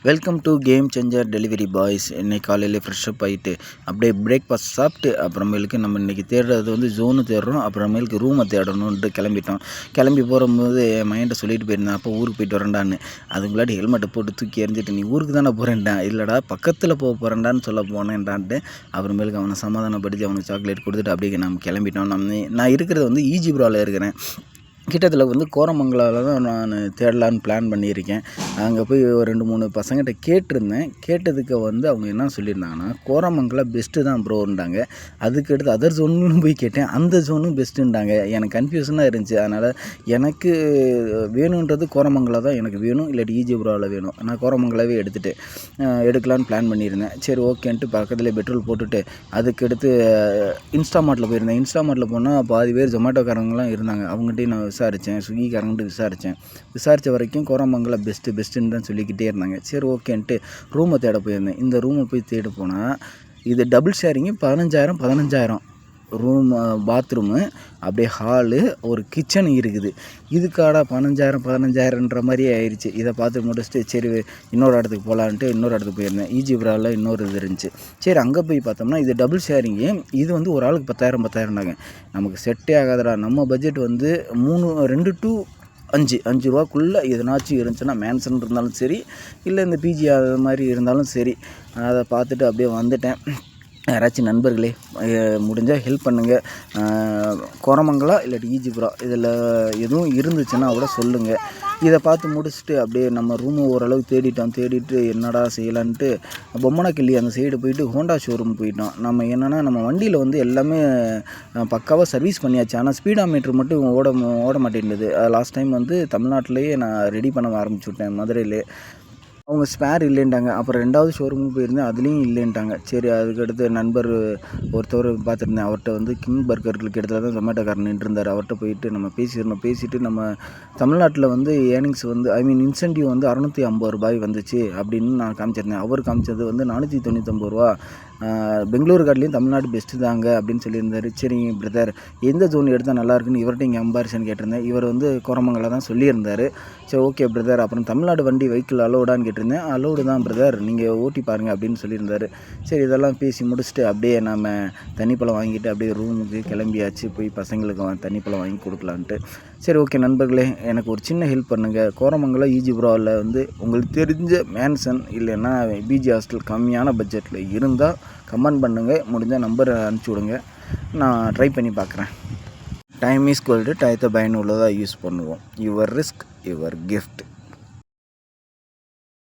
Welcome to game changer delivery boys. இன்றைக்கி காலையில் fresh up ஆகிட்டு அப்படியே பிரேக்ஃபாஸ்ட் சாப்பிட்டு அப்புறமேலுக்கு நம்ம இன்றைக்கி தேடுறது வந்து ஜோனு தேடுறோம். அப்புறமேலுக்கு ரூமை தேடணுன்ட்டு கிளம்பிட்டோம். கிளம்பி போகும்போது என் மைண்டை சொல்லிட்டு போயிருந்தேன், அப்போ ஊருக்கு போயிட்டு வரேன்டான்னு. அதுக்கு முன்னாடி ஹெல்மெட்டை போட்டு தூக்கி எறிஞ்சிட்டு, நீ ஊருக்கு தானே போகிறேன்டா, இல்லைடா பக்கத்தில் போக போகிறேன்டான்னு சொல்ல போனேன்டான்ட்டு அப்புறமேலுக்கு அவனை சமாதானப்படுத்தி அவனுக்கு சாக்லேட் கொடுத்துட்டு அப்படியே நம்ம கிளம்பிட்டோம். நான் இருக்கிறது வந்து ஈஜிபுராவில் இருக்கிறேன். கிட்டத்தில் வந்து கோரமங்கலாவில் தான் நான் தேடலான்னு பிளான் பண்ணியிருக்கேன். அங்கே போய் ஒரு 2-3 பசங்கிட்ட கேட்டிருந்தேன். கேட்டதுக்கு வந்து அவங்க என்ன சொல்லியிருந்தாங்கன்னா, கோரமங்கலம் பெஸ்ட்டு தான் ப்ரோன்றாங்க. அதுக்கடுத்து அதர் ஜோனுன்னு போய் கேட்டேன், அந்த ஜோனும் பெஸ்ட்டுன்றாங்க. எனக்கு கன்ஃபியூஷனாக இருந்துச்சு. அதனால் எனக்கு வேணுன்றது கோரமங்கலம் தான் எனக்கு வேணும், இல்லாட்டி ஈஜிபுராவில் வேணும். நான் கோரமங்கலாவே எடுக்கலான்னு பிளான் பண்ணியிருந்தேன். சரி ஓகேன்ட்டு பக்கத்துலேயே பெட்ரோல் போட்டுட்டு அதுக்கடுத்து இன்ஸ்டாமார்ட்டில் போயிருந்தேன். இன்ஸ்டாமார்ட்டில் போனால் பாதி பேர் ஜொமேட்டோக்காரங்களாம் இருந்தாங்க. அவங்ககிட்டையும் நான் விசாரித்தேன், ஸ்விக்கிக்காரங்கிட்ட விசாரித்த வரைக்கும் கோரமங்கலம் பெஸ்ட்டுன்னு தான் சொல்லிக்கிட்டே இருந்தாங்க. சரி ஓகேன்ட்டு ரூமை தேட போயிருந்தேன். இந்த ரூமை போய் தேட போனால் இது டபுள் ஷேரிங்கு 15,000 ரூம், பாத்ரூமு, அப்படியே ஹாலு, ஒரு கிச்சன் இருக்குது. இதுக்காடா 15,000 மாதிரியே ஆயிடுச்சு. இதை பார்த்து முடிச்சுட்டு சரி இன்னொரு இடத்துக்கு போகலான்ட்டு இன்னொரு இடத்துக்கு போயிருந்தேன். ஈஜிபுராவில் இன்னொரு இது இருந்துச்சு. சரி அங்கே போய் பார்த்தோம்னா இது டபுள் ஷேரிங்கு. இது வந்து ஒரு ஆளுக்கு 10,000 நமக்கு செட்டே ஆகாதடா. நம்ம பட்ஜெட் வந்து 2 to 5 ரூபாக்குள்ளே எதனாச்சும் இருந்துச்சுன்னா, மேன்சன் இருந்தாலும் சரி, இல்லை இந்த பிஜி அது மாதிரி இருந்தாலும் சரி. அதை பார்த்துட்டு அப்படியே வந்துட்டேன். யாராச்சும் நண்பர்களே முடிஞ்சால் ஹெல்ப் பண்ணுங்கள். கோரமங்கலம் இல்லாட்டி ஈஜிபுரா இதில் எதுவும் இருந்துச்சுன்னா கூட சொல்லுங்கள். இதை பார்த்து முடிச்சுட்டு அப்படியே நம்ம ரூமு ஓரளவுக்கு தேடிட்டு என்னடா செய்யலான்ட்டு பொம்மனக்கிள்ளி அந்த சைடு போயிட்டு ஹோண்டா ஷோரூம் போயிட்டோம். நம்ம என்னென்னா நம்ம வண்டியில் வந்து எல்லாமே பக்காவாக சர்வீஸ் பண்ணியாச்சு. ஆனால் ஸ்பீடாமீட்ரு மட்டும் ஓட மாட்டேங்குது. லாஸ்ட் டைம் வந்து தமிழ்நாட்டிலேயே நான் ரெடி பண்ண ஆரம்பிச்சுவிட்டேன், மதுரையிலே. அவங்க ஸ்பேர் இல்லைன்ட்டாங்க. அப்புறம் 2வது ஷோரூமுக்கு போயிருந்தேன், அதுலேயும் இல்லைன்ட்டாங்க. சரி அதுக்கடுத்து நண்பர் ஒருத்தவர் பார்த்துருந்தேன். அவர்கிட்ட வந்து கிங் பர்கருக்கு இடத்துல தான் ஜொமேட்டோக்காரர் நின்றுருந்தார். அவர்கிட்ட போயிட்டு நம்ம பேசிட்டு நம்ம தமிழ்நாட்டில் வந்து ஏர்னிங்ஸ் வந்து இன்சென்டிவ் வந்து 650 ரூபாய் வந்துச்சு அப்படின்னு நான் காமிச்சிருந்தேன். அவர் காமிச்சது வந்து 499 ரூபா. பெங்களூரு காட்டிலையும் தமிழ்நாடு பெஸ்ட்டு தாங்க அப்படின்னு சொல்லியிருந்தார். சரிங்க பிரதர், எந்த ஜோன் எடுத்தால் நல்லாயிருக்குன்னு இவர்கிட்ட இங்கே கம்பாரிசன் கேட்டிருந்தேன். இவர் வந்து கோரமங்கலம் தான் சொல்லியிருந்தார். சரி ஓகே பிரதர், அப்புறம் தமிழ்நாடு வண்டி வெஹிக்கிள் அலோடான்னு கேட்டிருந்தேன். அலோடு தான் பிரதர், நீங்கள் ஓட்டி பாருங்கள் அப்படின்னு சொல்லியிருந்தார். சரி இதெல்லாம் பேசி முடிச்சுட்டு அப்படியே நம்ம தண்ணிப்பழம் வாங்கிட்டு அப்படியே ரூமுக்கு கிளம்பியாச்சு. போய் பசங்களுக்கு தண்ணிப்பழம் வாங்கி கொடுக்கலான்ட்டு. சரி ஓகே நண்பர்களே, எனக்கு ஒரு சின்ன ஹெல்ப் பண்ணுங்கள். கோரமங்கலம் ஈஜிபுராவில் வந்து உங்களுக்கு தெரிஞ்ச மேன்சன் இல்லைன்னா பிஜி ஹாஸ்டல் கம்மியான பட்ஜெட்டில் இருந்தால் கமெண்ட் பண்ணுங்கள். முடிஞ்சால் நம்பர் அனுப்பிச்சி விடுங்க, நான் ட்ரை பண்ணி பார்க்குறேன். டைம் இஸ் கோல்டு, டயத்தை பயனுள்ளதாக யூஸ் பண்ணுவோம். Your risk your gift.